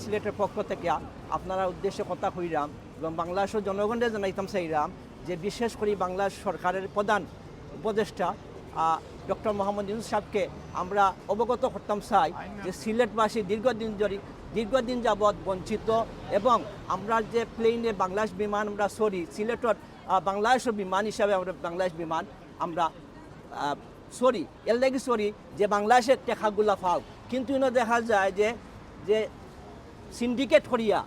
সিলেটের পক্ষ থেকে আপনারা উদ্দেশ্যে কথা কইরাম এবং বাংলাদেশের জনগণের জানাইতাম চাইরাম যে বিশেষ করে বাংলাদেশ সরকারের প্রধান উপদেষ্টা ডক্টর মোহাম্মদ ইউনূস সাহেবকে আমরা অবগত করতাম চাই যে সিলেটবাসী দীর্ঘদিন যাবৎ বঞ্চিত এবং আমরা যে প্লেনে বাংলাদেশ বিমান আমরা সিলেটর বাংলাদেশের বিমান হিসাবে আমরা বাংলাদেশ বিমান আমরা এর লাগি যে বাংলাদেশের টেকাগুলা পাও কিন্তু দেখা যায় যে সিন্ডিকেট করিয়া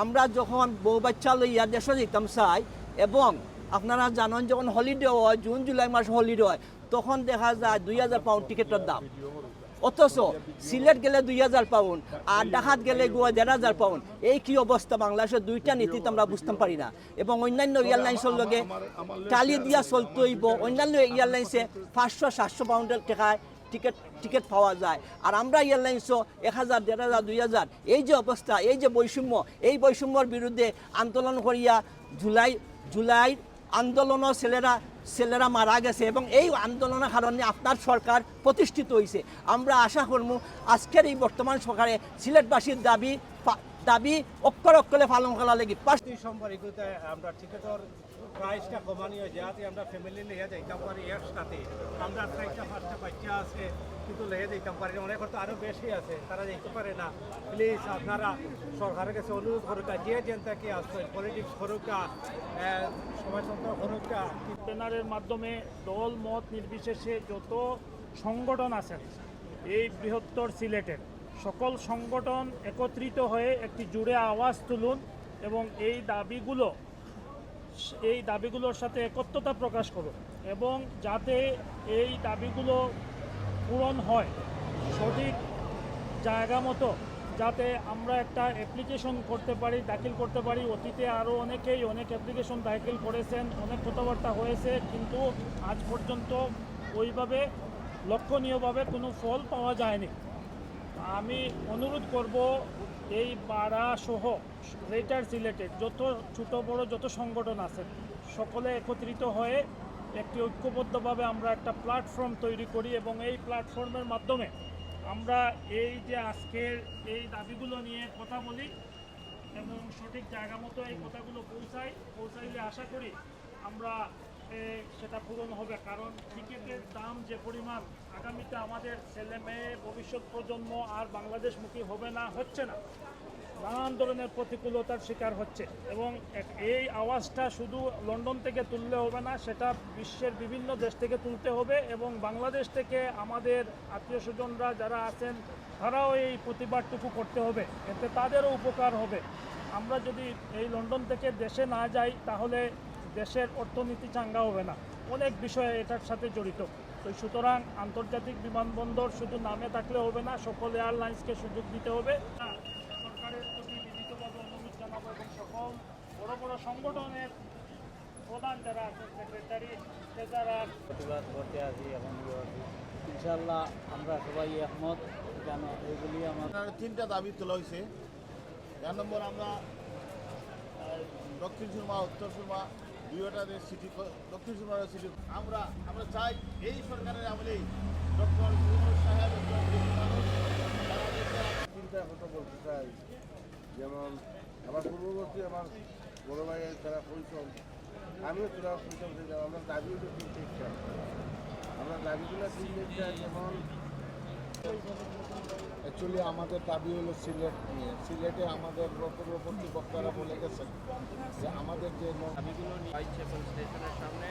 আমরা যখন বউ বাচ্চা লইয়া দেশে যেতাম চাই এবং আপনারা জানেন যখন হলিডে হয় জুন জুলাই মাস হলিডে হয় তখন দেখা যায় 2000 পাউন্ড টিকিটের দাম, অথচ সিলেট গেলে 2000 পাউন্ড আর ঢাকাত গেলে 1500 পাউন্ড। এই কি অবস্থা বাংলাদেশের দুইটা নীতি আমরা বুঝতে পারি না এবং অন্যান্য এয়ারলাইন্সের লগে টালি দিয়া চলতে হইব। অন্যান্য এয়ারলাইন্সে 500-700 পাউন্ডের টাকায় টিকিট পাওয়া যায় আর আমরা এয়ারলাইন্সও 1000, 1500, 2000। এই যে অবস্থা, এই যে বৈষম্য, এই বৈষম্যর বিরুদ্ধে আন্দোলন করিয়া জুলাই আন্দোলনও ছেলেরা মারা গেছে এবং এই আন্দোলনের কারণে আপনার সরকার প্রতিষ্ঠিত হয়েছে। আমরা আশা করব আজকের এই বর্তমান সরকারে সিলেটবাসীর দাবি অক্ষরে পালন করা লাগি। সম্পর্কিত আমরা টিকিটের প্রাইসটা কমানিয়ে যাতে আমরা ফ্যামিলি নিয়ে যাইতাম পারি একসাথে। আমরা 4টা-5টা বাচ্চা আছে কিন্তু নিয়ে যাইতাম পারি না, অনেক তো আরও বেশি আছে, তারা যাইতে পারে না। প্লিজ আপনারা সরকারের কাছে অনুরোধ করুকা, যে জনতাকে আসছে পলিটিক্স করুকা, সমাজতন্ত্র করুকা, ব্যানারের মাধ্যমে দল মত নির্বিশেষে যত সংগঠন আছেন এই বৃহত্তর সিলেটের সকল সংগঠন একত্রিত হয়ে একটি জুড়ে আওয়াজ তুলুন এবং এই দাবিগুলোর সাথে একত্রতা প্রকাশ করুন এবং যাতে এই দাবিগুলো পূরণ হয় সঠিক জায়গা মতো, যাতে আমরা একটা অ্যাপ্লিকেশন দাখিল করতে পারি। অতীতে আরও অনেকেই অনেক অ্যাপ্লিকেশন দাখিল করেছেন, অনেক কথাবার্তা হয়েছে, কিন্তু আজ পর্যন্ত ওইভাবে লক্ষণীয়ভাবে কোনো ফল পাওয়া যায়নি। আমি অনুরোধ করব এই পাড়াসহ গ্রেটার সিলেটের যত ছোট বড় যত সংগঠন আছে সকলে একত্রিত হয়ে একটি ঐক্যবদ্ধভাবে আমরা একটা প্ল্যাটফর্ম তৈরি করি এবং এই প্ল্যাটফর্মের মাধ্যমে আমরা এই যে আজকের এই দাবিগুলো নিয়ে কথা বলি এবং সঠিক জায়গা মতো এই কথাগুলো পৌঁছাইলে আশা করি আমরা সেটা পূরণ হবে। কারণ টিকিটের দাম যে পরিমাণ, আগামীতে আমাদের ছেলে মেয়ে ভবিষ্যৎ প্রজন্ম আর বাংলাদেশমুখী হচ্ছে না, নানান ধরনের প্রতিকূলতার শিকার হচ্ছে এবং এই আওয়াজটা শুধু লন্ডন থেকে তুললে হবে না, সেটা বিশ্বের বিভিন্ন দেশ থেকে তুলতে হবে এবং বাংলাদেশ থেকে আমাদের আত্মীয় স্বজনরা যারা আছেন তারাও এই প্রতিবাদটুকু করতে হবে, এতে তাদেরও উপকার হবে। আমরা যদি এই লন্ডন থেকে দেশে না যাই তাহলে দেশের অর্থনীতি চাঙ্গা হবে না, অনেক বিষয় এটার সাথে জড়িত। তো সুতরাং আন্তর্জাতিক বিমানবন্দর শুধু নামে থাকলে হবে না, সকল এয়ারলাইন্সকে সুযোগ দিতে হবে। সরকারের প্রতি বিনীতভাবে অনুরোধ জানাবো এবং সকল বড় বড় সংগঠনের প্রধান যারা আছেন, সেক্রেটারি, ট্রেজারার প্রতিবাদ করতে আসি এখন ইনশাল্লাহ আমরা সবাই একমত। কেন এইগুলি আমার 3টা দাবি তোলা হয়েছে। 1 নম্বর আমরা দক্ষিণ সুরমা, উত্তর সুরমা দুইটা সিটি, দক্ষিণ সুরমার সিটি আমরা চাই এই সরকারের আমলেই ডক্টর ইউনূস সাহেব চিন্তা কথা বলতে চাই। যেমন আমার পূর্ববর্তী আমার বড় ভাই তারা পরিশ্রম, আমিও তোরা পরিশ্রম থেকে যাবো। আমরা দাবিগুলো কিনতে চাই, আমরা দাবিগুলো কিনতে চাই। যেমন অ্যাকচুয়ালি আমাদের দাবি হলো সিলেট নিয়ে। সিলেটে আমাদের পূর্ববর্তী বক্তারা বলে গেছেন যে আমাদের যে দাবিগুলো স্টেশনের সামনে,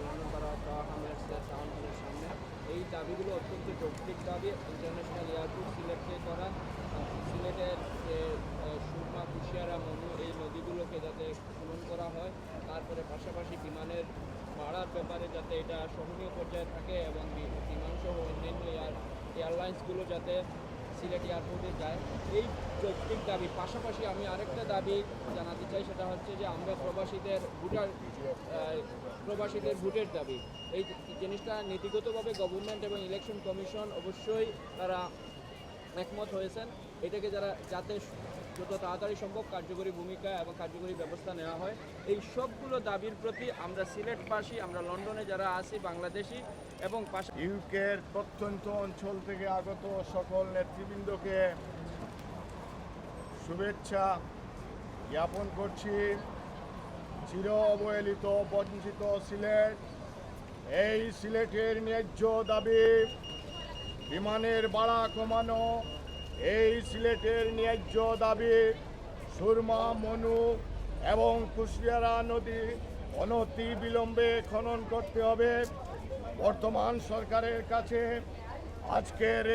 লন্ডন করা হামলের সামনে, এই দাবিগুলো অত্যন্ত যৌক্তিক দাবি। ইন্টারন্যাশনাল এয়ারপোর্ট সিলেটকে করা, সিলেটের যে সুরমা, কুশিয়ারা, মনু এই নদীগুলোকে যাতে পূরণ করা হয়, তারপরে পাশাপাশি বিমানের ভাড়ার ব্যাপারে যাতে এটা সহনীয় পর্যায়ে থাকে এবং বিমানসহ অন্যান্য এয়ারলাইন্সগুলো যাতে সিলেট এয়ারপোর্টে যায়, এই যৌক্তিক দাবি। পাশাপাশি আমি আরেকটা দাবি জানাতে চাই, সেটা হচ্ছে যে আমরা প্রবাসীদের ভোটের দাবি। এই জিনিসটা নীতিগতভাবে গভর্নমেন্ট এবং ইলেকশন কমিশন অবশ্যই তারা একমত হয়েছেন। এটাকে যাতে যত তাড়াতাড়ি সম্ভব কার্যকরী ভূমিকা এবং কার্যকরী ব্যবস্থা নেওয়া হয়, এই সবগুলো দাবির প্রতি আমরা সিলেটবাসী, আমরা লন্ডনে যারা আছি বাংলাদেশি এবং ইউকের প্রত্যন্ত অঞ্চল থেকে আগত সকল নেতৃবৃন্দকে শুভেচ্ছা জ্ঞাপন করছি। চির অবহেলিত বঞ্চিত সিলেট, এই সিলেটের ন্যায্য দাবি বিমানের ভাড়া কমানো, এই সিলেটের ন্যায্য দাবি সুরমা, মনু এবং কুশিয়ারা নদী অনতি বিলম্বে খনন করতে হবে। বর্তমান সরকারের কাছে আজকের